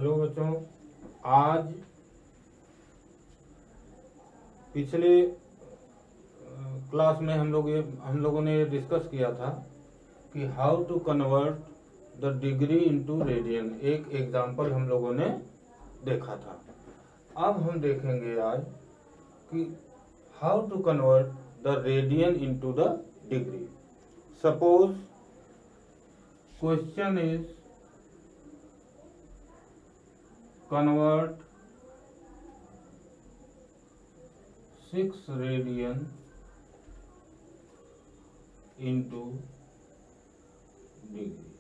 Hello बच्चों, आज पिछले क्लास में हम लोगों ने डिस्कस किया था कि how to convert the degree into radian. एक एग्जांपल हम लोगों ने देखा था। अब हम देखेंगे आज कि how to convert the radian into the degree. Suppose question is convert 6 radian into degree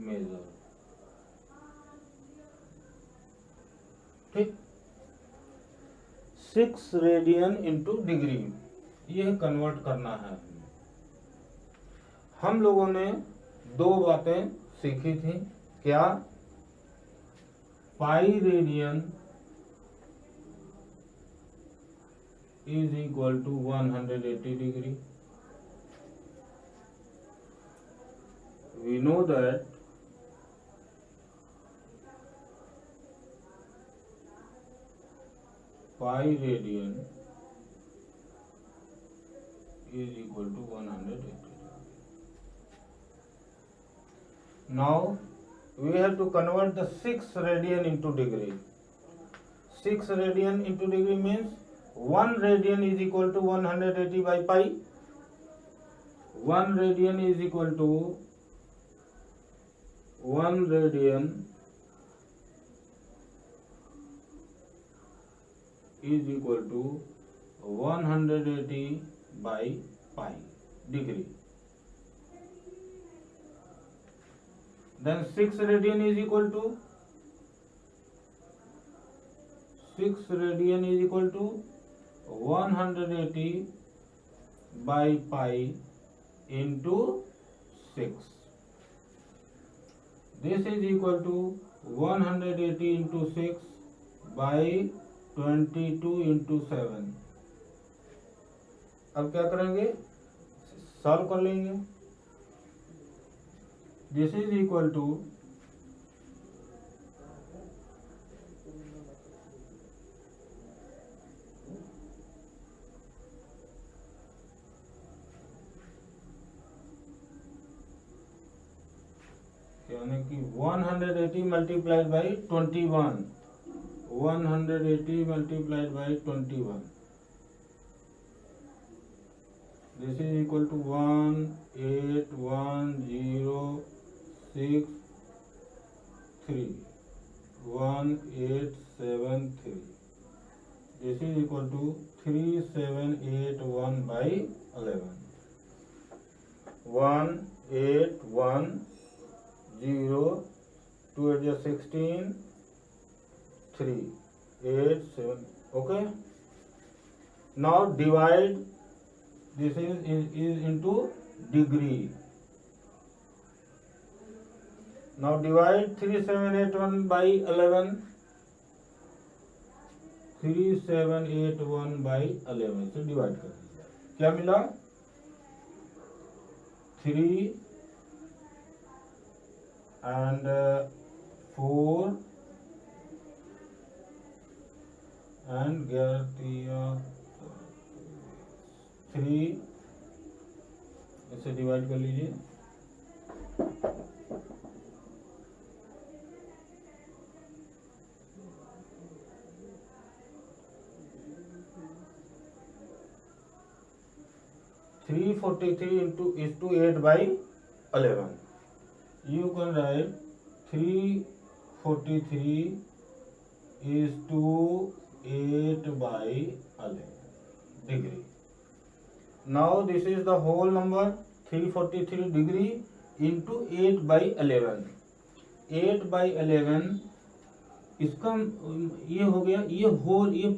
measure। ठीक, 6 रेडियन इंटू डिग्री यह कन्वर्ट करना है। हम लोगों ने दो बातें सीखी थी। क्या? Pi radian is equal to 180 degree. We know that pi radian is equal to 180 degree. Now we have to convert the 6 radian into degree. 6 radian into degree means 1 radian is equal to 180 by pi. 1 radian is equal to 1 radian is equal to 180 by pi degree. Then 6 radian is equal to 180 by pi into 6. This is equal to 180 into 6 by 22 into 7. अब क्या करेंगे? Solve कर लेंगे। This is equal to यानी कि 180 multiplied by 21। 180 multiplied by 21। This is equal to 18106 1873। This is equal to 3781 by 11। 18102 8 16 3 8 7। Okay, now divide this is into degree. Now divide 3781 by 11। 3781 by 11 से divide कर दीजिए। क्या मिला? 3 and 4 and 3 इसे divide कर लीजिए। 343 into is to 8 by 11. You can write 343 is to 8 by 11 degree. Now this is the whole number 343 degree into 8 by 11। 8 by 11 इसका ये हो गया, ये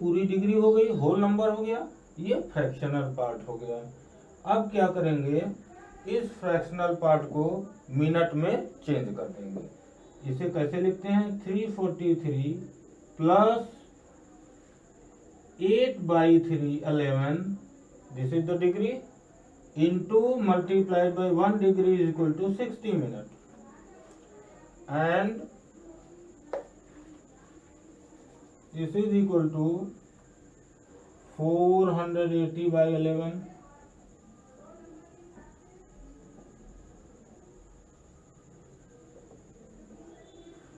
पूरी डिग्री हो गई, होल नंबर हो गया, ये फ्रैक्शनल पार्ट हो गया। अब क्या करेंगे? इस फ्रैक्शनल पार्ट को मिनट में चेंज कर देंगे। इसे कैसे लिखते हैं? 343 plus 8 by 3 11, this is the degree, into multiplied by 1 degree is equal to 60 minutes। and this is equal to 480 by 11.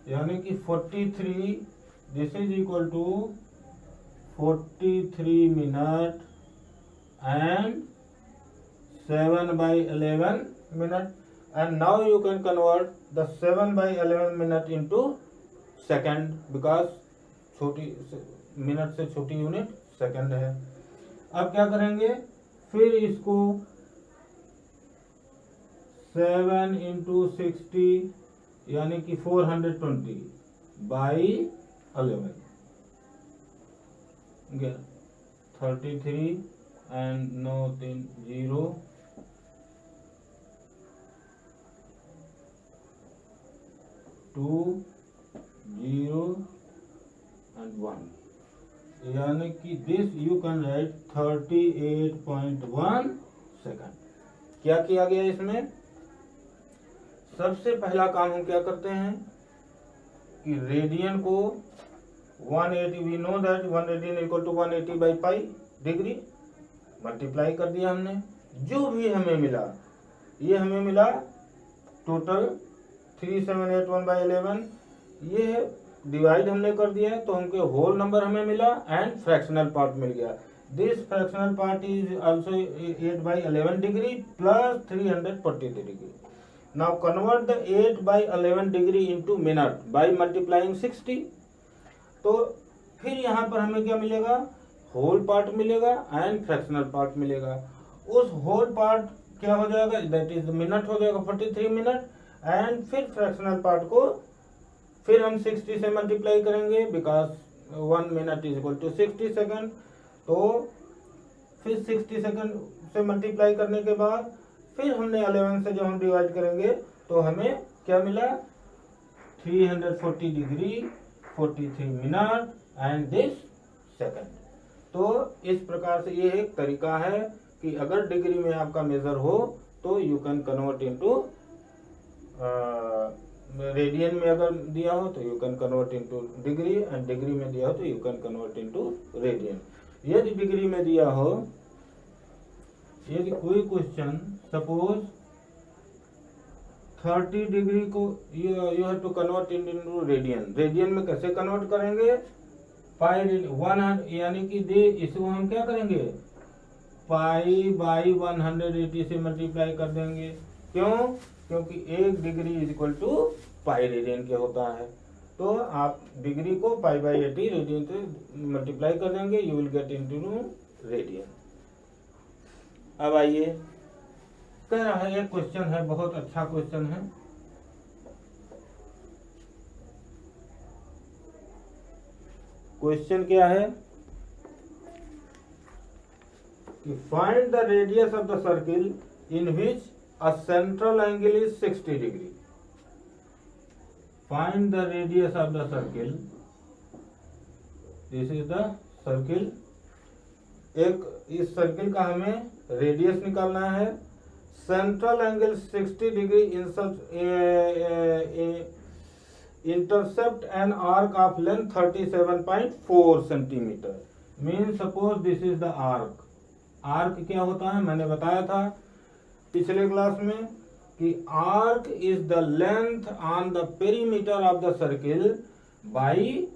यानी कि 43, this is equal to 43 minute and 7 by 11 minute. And now you can convert the 7 by 11 minute into second, because छोटी minute से छोटी unit second है. अब क्या करेंगे, फिर इसको 7 इंटू 60 यानी कि 420 बाई 11, 33 and 9 3 0 2 0 and 1, यानी कि this you can write 38.1 second. क्या किया गया इसमें, सबसे पहला काम हम क्या करते हैं कि रेडियन को 180, we know that 1 radian equal to 180 by pi degree, multiply कर दिया हमने. जो भी हमें मिला, ये हमें मिला टोटल 3781 बाई 11, ये डिवाइड हमने कर दिया है तो हमको होल नंबर हमें मिला एंड फ्रैक्शनल पार्ट मिल गया. This fractional part is also 8 by 11 degree plus 343 degree. Now convert the 8 by 11 degree into minute by multiplying 60. तो फिर यहाँ पर हमें क्या मिलेगा, होल पार्ट मिलेगा एंड फ्रैक्शनल पार्ट मिलेगा. उस होल पार्ट क्या हो जाएगा, दैट इज मिनट हो जाएगा 43 मिनट, एंड फिर फ्रैक्शनल पार्ट को फिर हम 60 से मल्टीप्लाई करेंगे because 1 minute is equal to 60 second. तो फिर 60 सेकेंड से मल्टीप्लाई करने के बाद फिर हमने 11 से जब हम डिवाइड करेंगे तो हमें क्या मिला, 340 degree 43 minute and this second. तो इस प्रकार से ये एक तरीका है कि अगर डिग्री में आपका मेजर हो तो you can convert into radian में अगर दिया हो तो you can convert into degree, and degree में दिया हो तो you can convert into radian. यदि डिग्री में दिया हो, यदि कोई क्वेश्चन सपोज 30 डिग्री को you have to convert into radian, radian में कैसे कन्वर्ट करेंगे, पाई 100, यानी कि दे इसको हम क्या करेंगे, पाई बाई 180 से मल्टीप्लाई कर देंगे. क्यों, क्योंकि 1 degree is equal to pi radian के होता है. तो आप डिग्री को पाई बाई 80 रेडियन से मल्टीप्लाई कर देंगे, you will get into radian. अब आइए, कह रहा है एक क्वेश्चन है, बहुत अच्छा क्वेश्चन है. क्वेश्चन क्या है कि find the radius of the circle in which a central angle is 60 degree. Find the radius of the circle, this is the circle. एक इस सर्किल का हमें रेडियस निकालना है. Central angle 60 degree intercept an arc of length 37.4 centimetre. Mean suppose this is the arc. Arc क्या होता है, मैंने बताया था पिछले क्लास में कि arc is the length on the perimeter of the circle by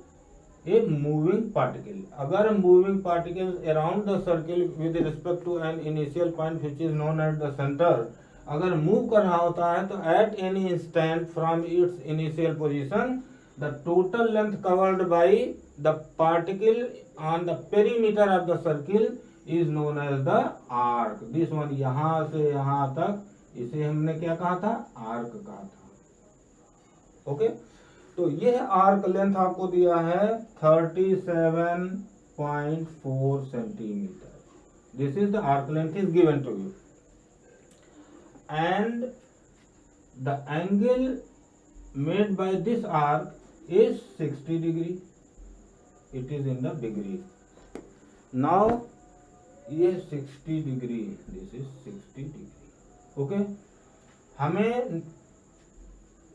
a moving particle. अगर moving particle around the circle with respect to an initial point which is known at the centre, अगर move कर रहा होता है तो at any instant from its initial position the total length covered by the particle on the perimeter of the circle is known as the arc. This one, यहां से यहां तक इसे हमने क्या कहा था, आर्क कहा था. ओके, तो यह आर्क लेंथ आपको दिया है 37.4 centimetre. This is the arc length is given to you, and the angle made by this arc is 60 degree. It is in the degree. Now ये 60 degree, this is 60 degree. Okay, हमें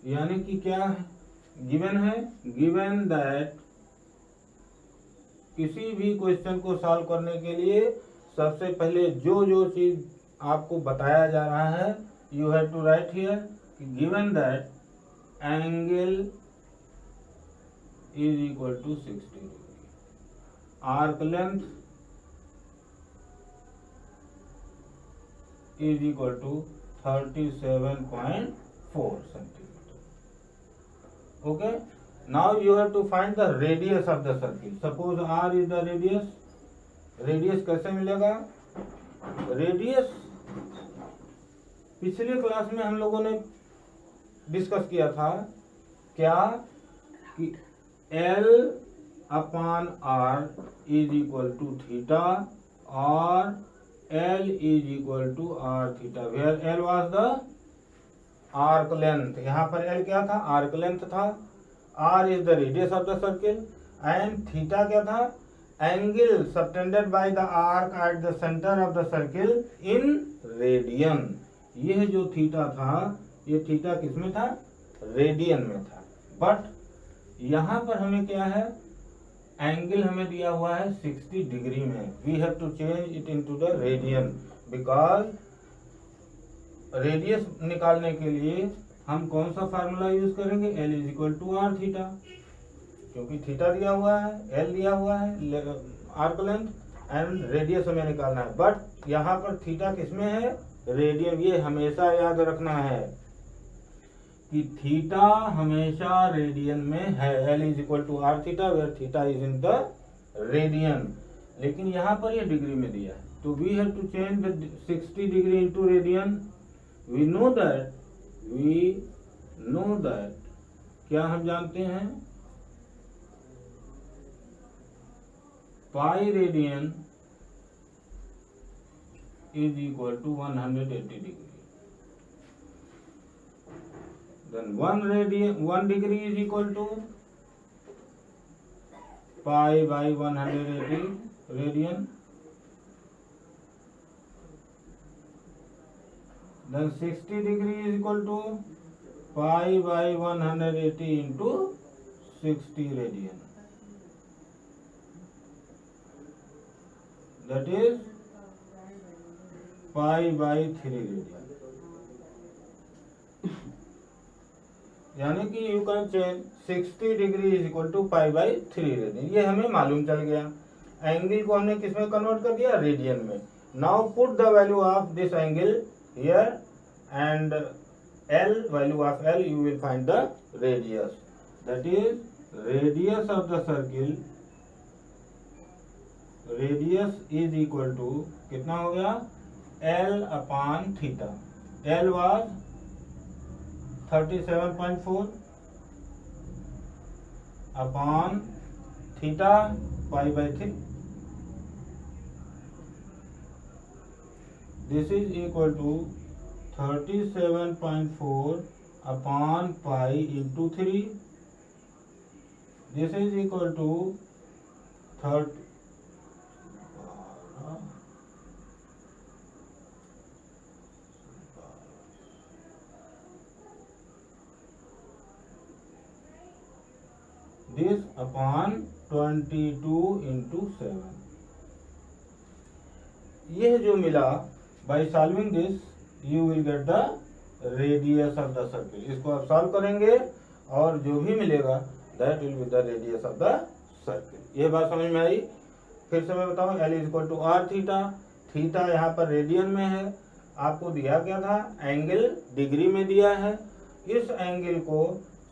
यानी कि क्या है, given है, given that किसी भी question को सॉल्व करने के लिए सबसे पहले जो जो चीज आपको बताया जा रहा है, you have to write here given that angle is equal to 60 degree, arc length is equal to 37.4 centimeter. Okay. Now you have to find the radius of the circle. Suppose R is the radius. Radius कैसे मिलेगा? Radius पिछले class में हम लोगों ने discuss किया था क्या कि L upon R is equal to theta और L is equal to R theta, where L was the arc length. यहाँ पर L क्या था? arc length था. R is the radius of the circle and theta क्या था? angle subtended by the arc at the center of the circle in radian. यह जो theta था, ये थीटा किस में था? रेडियन में था. बट यहाँ पर हमें क्या है? एंगल हमें दिया हुआ है 60 डिग्री में. We have to change it into the radian because radius निकालने के लिए हम कौन सा फार्मूला यूज करेंगे? L is equal to R theta, क्योंकि थीटा दिया हुआ है, L दिया हुआ है, आर्क लेंथ एंड रेडियस हमें निकालना है. बट यहाँ पर थीटा किसमें है? रेडियन. ये हमेशा याद रखना है कि थीटा हमेशा रेडियन में है. L is equal to R theta where theta is in the radian. लेकिन यहाँ पर ये डिग्री में दिया है, तो we have to change the 60 degree into radian. We know that क्या हम जानते हैं? Pi radian is equal to 180 degree. Then 1 degree is equal to pi by 180 radian. Then 60 degree is equal to pi by 180 into 60 radian. That is pi by 3 radian. यानी कि you can change 60 degree is equal to pi by 3 radian. ये हमें मालूम चल गया. Angle को हमने किस में कन्वर्ट कर दिया? रेडियन में. Now put the value of this angle here and L, value of L you will find the radius. That is radius of the circle. Radius is equal to कितना हो गया? L upon theta. L was 37.4 upon theta pi by 3. This is equal to 37.4 upon pi into 3. This is equal to 30. This upon 22 into 7. यह जो मिला, by solving this you will get the radius of the circle. इसको आप solve करेंगे और जो भी मिलेगा that will be the radius of the circle. ये बात समझ में आई? फिर से मैं बताऊं, L is equal to r theta. Theta यहाँ पर रेडियन में है. आपको दिया क्या था? एंगल डिग्री में दिया है. इस एंगल को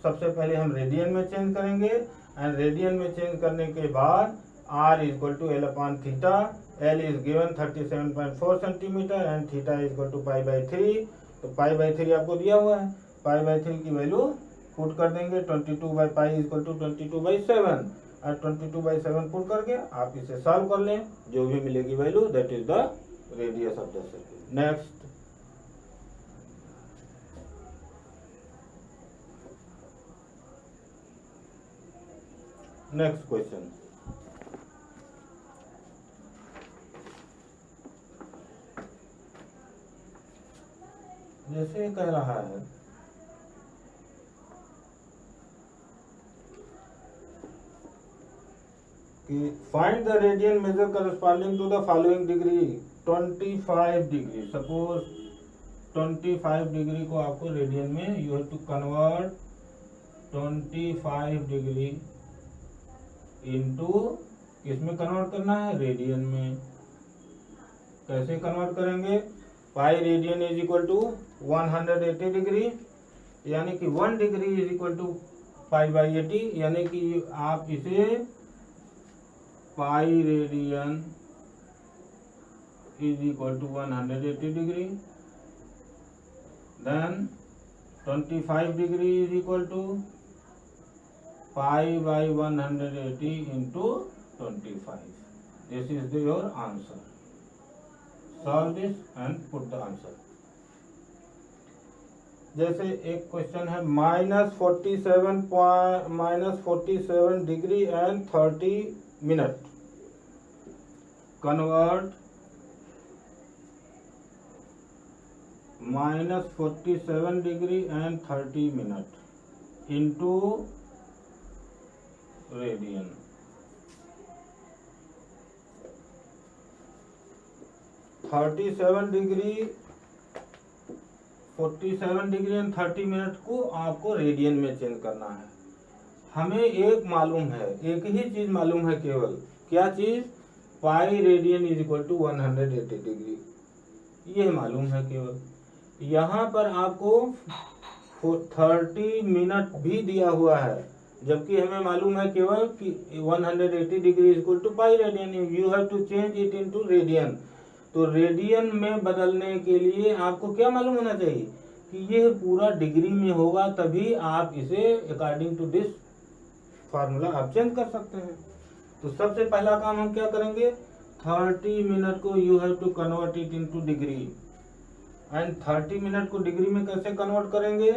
सबसे पहले हम रेडियन में चेंज करेंगे एंड रेडियन में चेंज करने के बाद R is equal to L upon theta. L is given 37.4 centimetre and theta is equal to pi by 3. तो पाई बाई 3 आपको दिया हुआ है. पाई बाई 3 की वैल्यू पुट कर देंगे. 22 by pi is equal to 22 by 7 और 22 बाई 7 पुट करके आप इसे सॉल्व कर लें. जो भी मिलेगी value that is the radius of the circle. Next question. जैसे कह रहा है कि find the radian measure corresponding to the following degree 25 degree. Suppose 25 degree को आपको रेडियन में you have to convert 25 degree into किसमें कन्वर्ट करना है, रेडियन में। कैसे कन्वर्ट करेंगे, pi radian is equal to 180 degree, यानी कि 1 degree is equal to pi by 80, यानी कि आप इसे pi radian is equal to 180 degree, then 25 degree is equal to pi by 180 into 25. This is your answer. Solve this and put the answer. जैसे एक question है -47 degree and 30 minute, convert -47 degree and 30 minute into radian. Thirty seven degree 47 degree and 30 minute को आपको radian में change करना है। हमें एक मालूम है, एक ही चीज मालूम है केवल, क्या चीज, pi radian is equal to 180 degree, ये मालूम है केवल। यहाँ पर आपको 30 मिनट भी दिया हुआ है, जबकि हमें मालूम है केवल कि 180 degree is equal to pi radian. You have to change it into radian. तो रेडियन में बदलने के लिए आपको क्या मालूम होना चाहिए कि यह पूरा डिग्री में होगा, तभी आप इसे अकॉर्डिंग टू दिस फार्मूला आप चेंज कर सकते हैं। तो सबसे पहला काम हम क्या करेंगे, 30 मिनट को you have to convert it into degree, and 30 minute को डिग्री में कैसे कन्वर्ट करेंगे,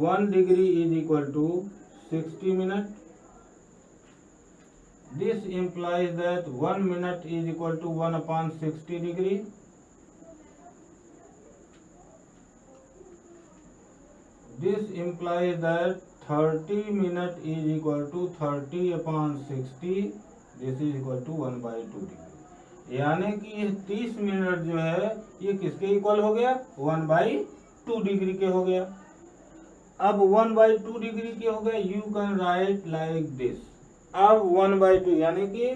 1 degree is equal to 60 minute. This implies that 1 minute is equal to 1/60 degree. This implies that 30 minute is equal to 30/60. This is equal to 1/2 degree. यानी कि ये 30 minute जो है ये किसके इक्वल हो गया, 1/2 डिग्री के हो गया। अब 1/2 डिग्री के हो गया, you can write like this. अब 1/2 यानी कि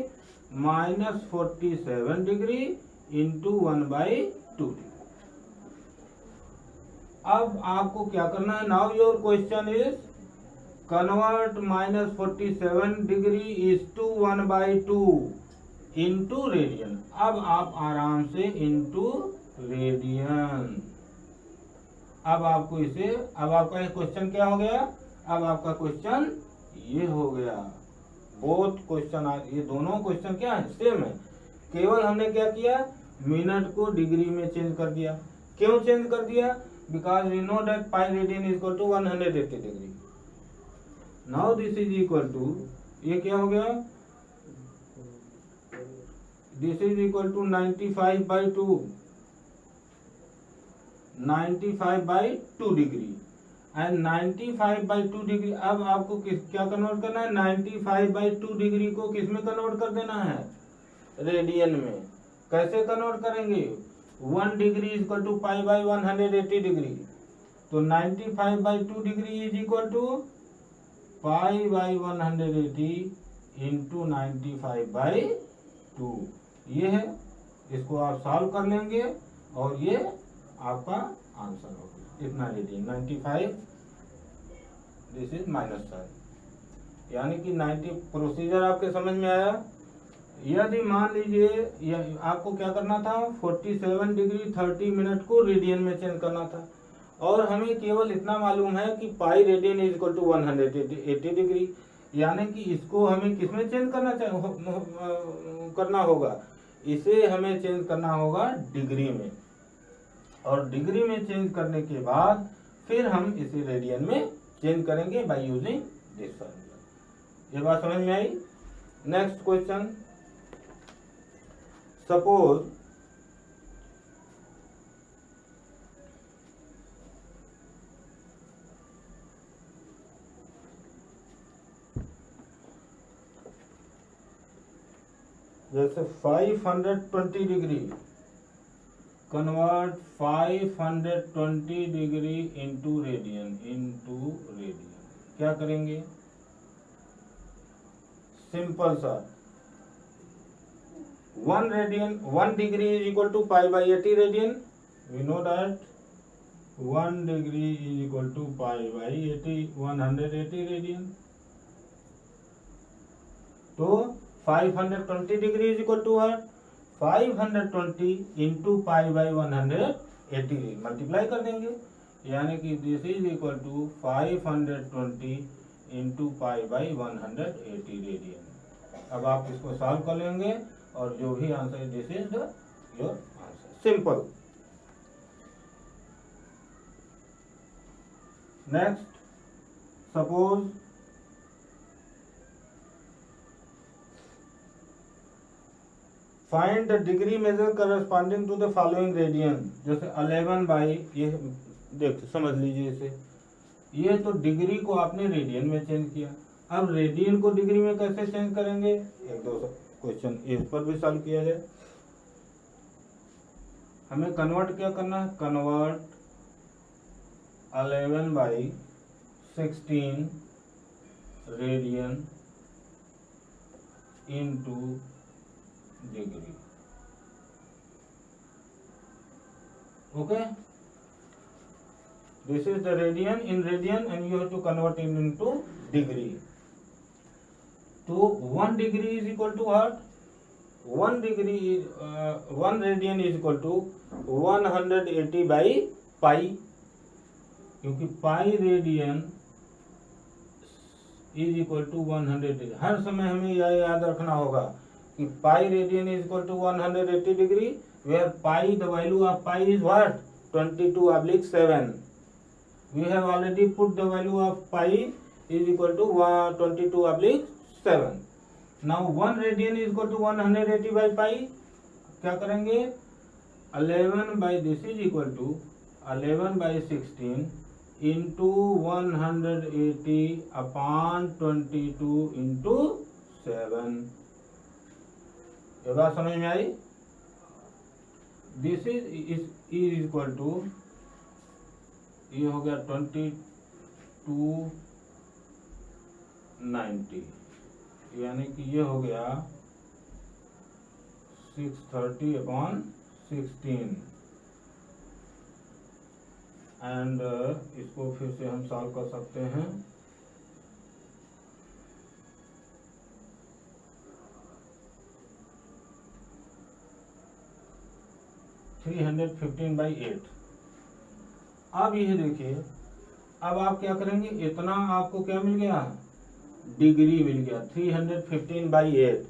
-47 डिग्री इंटू 1/2 डिग्री। अब आपको क्या करना है, now your question is convert -47 degree is to 1/2 into radian. अब आप आराम से इंटू रेडियन। अब आपको इसे, अब आपका ये क्वेश्चन क्या हो गया, अब आपका क्वेश्चन ये हो गया। बोथ क्वेश्चन, ये दोनों क्वेश्चन क्या है, सेम है, केवल हमने क्या किया, मिनट को डिग्री में चेंज कर दिया। क्यों चेंज कर दिया, because we know that pi radian is equal to 180 degree. Now this is equal to, ये क्या हो गया, this is equal to 95/2, 95/2 degree and 95/2 degree. अब आपको क्या कन्वर्ट करना है, 95/2 डिग्री को किस में कन्वर्ट कर देना है, रेडियन में। कैसे कन्वर्ट करेंगे, 1 degree is equal to pi by 180 degree, तो 95/2 degree is equal to pi by 180 into 95/2। ये है, इसको आप सॉल्व कर लेंगे और ये आपका आंसर होगा। इतना रेडियन 95, दिस इज -5, यानी कि 90। प्रोसीजर आपके समझ में आया। यदि मान लीजिए आपको क्या करना था, 47 डिग्री 30 मिनट को रेडियन में चेंज करना था, और हमें केवल इतना मालूम है कि pi radian is equal to 180 degree, यानी कि इसको हमें किसमें चेंज करना होगा, इसे हमें चेंज करना होगा डिग्री में, और डिग्री में चेंज करने के बाद फिर हम इसे रेडियन में चेंज करेंगे बाय यूजिंग दिस फार्मूला। ये बात समझ में आई। नेक्स्ट क्वेश्चन, सपोज जैसे 520 degree, convert 520 degree into radian, क्या करेंगे? सिंपल सा, 1 degree is equal to pi by 80 radian. We know that 1 degree is equal to pi by 80, 180 radian. तो 520 degree is equal to 520 into pi by 180 multiply कर देंगे, यानी कि this is equal to 520 into pi by 180 radian. अब आप इसको solve कर लेंगे और जो भी आंसर है this is your answer. Simple. Next, suppose find the degree measure corresponding to the following radian. जैसे 11 बाई, ये देख समझ लीजिए इसे, ये तो डिग्री को आपने रेडियन में चेंज किया. अब रेडियन को डिग्री में कैसे चेंज करेंगे? एक दो क्वेश्चन इस पर भी सॉल्व किया जाए. हमें कन्वर्ट क्या करना है? Convert 11 by 16 radian into degree. Okay, this is the radian in radian and you have to convert it into degree. So 1 degree is equal to what? 1 radian is equal to 180 by pi, क्योंकि pi radian is equal to 180. हर समय हमें यह याद रखना होगा कि pi radian is equal to 180 degree, where pi, the value of pi is what? 22/7. We have already put the value of pi is equal to 22/7. Now 1 radian is equal to 180 by pi. क्या करेंगे? 11 by this is equal to 11 by 16 into 180 upon 22 into 7. ये बात समझ में आई? This is equal to, ये हो गया 2290, यानी कि ये हो गया 630/16. एंड इसको फिर से हम सॉल्व कर सकते हैं. (315/8). अब यह देखिए, अब आप क्या करेंगे? इतना आपको क्या मिल गया? डिग्री मिल गया 315/8.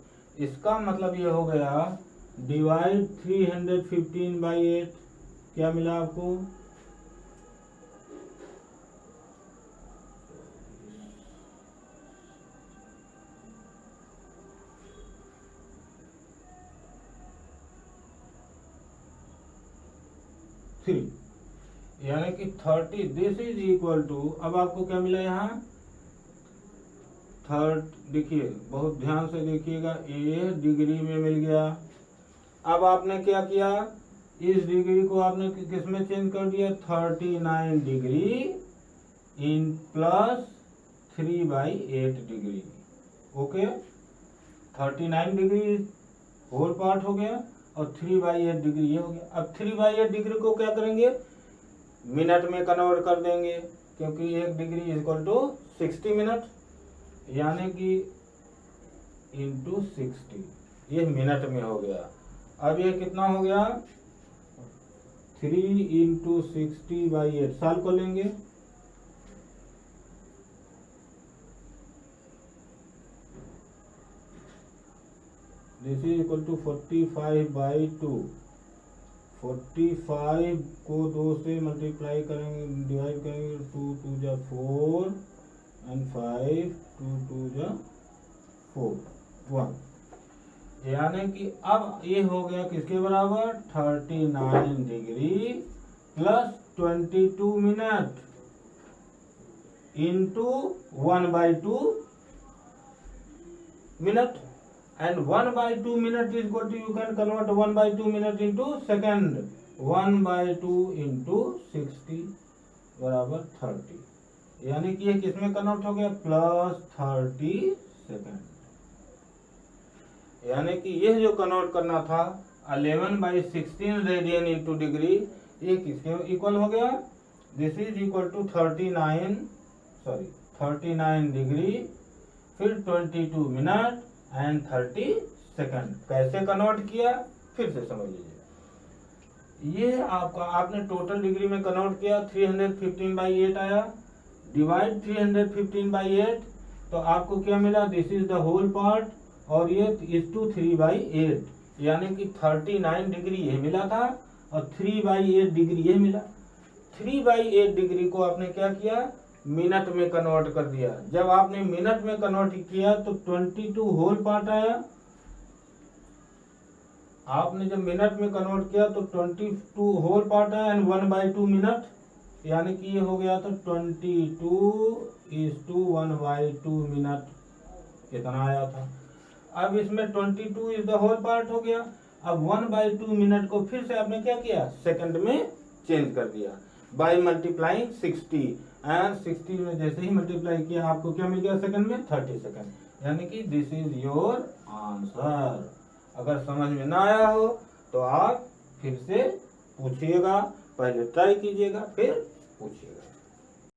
इसका मतलब ये हो गया डिवाइड 315/8. क्या मिला आपको? यानी कि 30. दिस इज इक्वल टू, अब आपको क्या मिला यहाँ? देखिए, बहुत ध्यान से देखिएगा, ये डिग्री में मिल गया. अब आपने क्या किया? इस डिग्री को आपने किस में चेंज कर दिया? 39 degree in plus 3/8 degree. Okay, 39 degree whole part हो गया और 3/8 डिग्री ये हो गया. अब 3/8 डिग्री को क्या करेंगे? मिनट में कन्वर्ट कर देंगे, क्योंकि 1 degree is equal to 60 minute, यानी कि इंटू 60. ये मिनट में हो गया. अब ये कितना हो गया? 3 इंटू 60/8. सॉल्व कर लेंगे. This is equal to 45/2. 45 को 2 से मल्टीप्लाई करेंगे, डिवाइड करेंगे. 2 2 जा 4 एंड 5 2 2 जा 4 1. यानी कि अब ये हो गया किसके बराबर? 39 degree plus 22 minute into 1/2 minute. and 1/2 minute is equal to, you can convert 1/2 minute into second. 1/2 into 60 बराबर 30, यानी कि ये किसमें कन्वर्ट हो गया, +30 सेकेंड। यानी कि ये जो कन्वर्ट करना था 11/16 रेडियन इंटू डिग्री, ये किसके इक्वल हो गया, this is equal to 39 degree, फिर 22 मिनट एंड 30 सेकंड। कैसे कन्वर्ट किया फिर से समझ लीजिए। ये आपने टोटल डिग्री में कन्वर्ट किया, 315/8 आया, डिवाइड 315/8, तो आपको क्या मिला, this is the whole part, और ये इज टू 3/8, यानी कि 39 डिग्री ये मिला था और 3/8 डिग्री ये मिला। 3/8 डिग्री को आपने क्या किया, मिनट में कन्वर्ट कर दिया। जब आपने मिनट में कन्वर्ट किया तो 22 होल पार्ट आया। आपने जब मिनट में कन्वर्ट किया तो 22 होल पार्ट आया एंड 1/2 मिनट, यानी कि ये हो गया तो 22:1/2 मिनट कितना आया था। अब इसमें 22 इज द होल पार्ट हो गया। अब 1/2 मिनट को फिर से आपने क्या किया, सेकंड में चेंज कर दिया बाय मल्टीप्लाइंग 60, एंड 60 में जैसे ही मल्टीप्लाई किया आपको क्या मिल गया सेकंड में, 30 सेकंड। यानी कि दिस इज योर आंसर। अगर समझ में ना आया हो तो आप फिर से पूछिएगा, पहले ट्राई कीजिएगा फिर पूछिएगा।